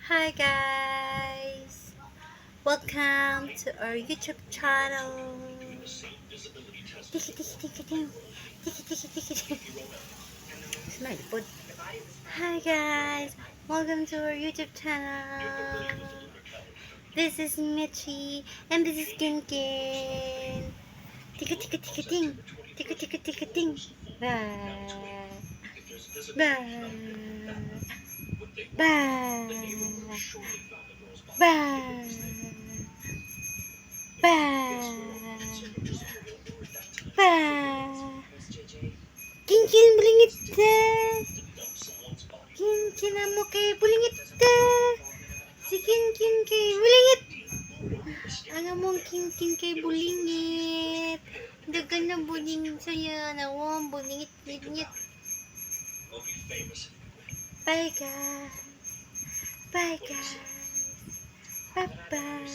Hi guys, welcome to our YouTube channel. Tiki tiki tiki ting, tiki tiki tiki ting. Smiley pod. Hi guys, welcome to our YouTube channel. This is Michi and this is Kinkin. Tiki tiki tiki ting, tiki tiki tiki ting. Bye. Bye. Bye. Bye. Bye. Bye. Kinkin bulingit da. Kinkin amo kay bulingit da. Si Kinkin kay bulingit. Ang among Kinkin kay bulingit. Dagan na bulingit saya. Nawang bulingit ngit. Bye guys. Bye guys. Bye bye.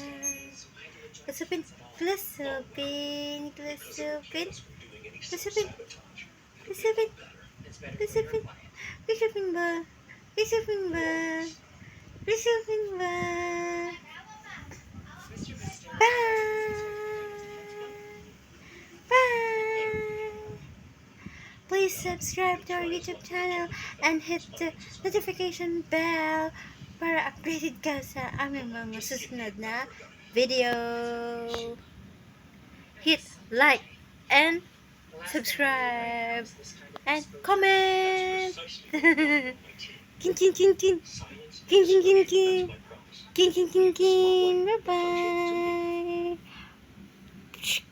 Kusupin. Kusupin. Kusupin. Kusupin. Kusupin. Kusupin. Kusupin ba? Kusupin ba? Kusupin ba? Bye. Bye. Please subscribe to our YouTube channel and hit the notification bell para updated ka sa aming mga susunod na video. Hit like and subscribe and comment. King king king king king king king king king king king. Bye bye.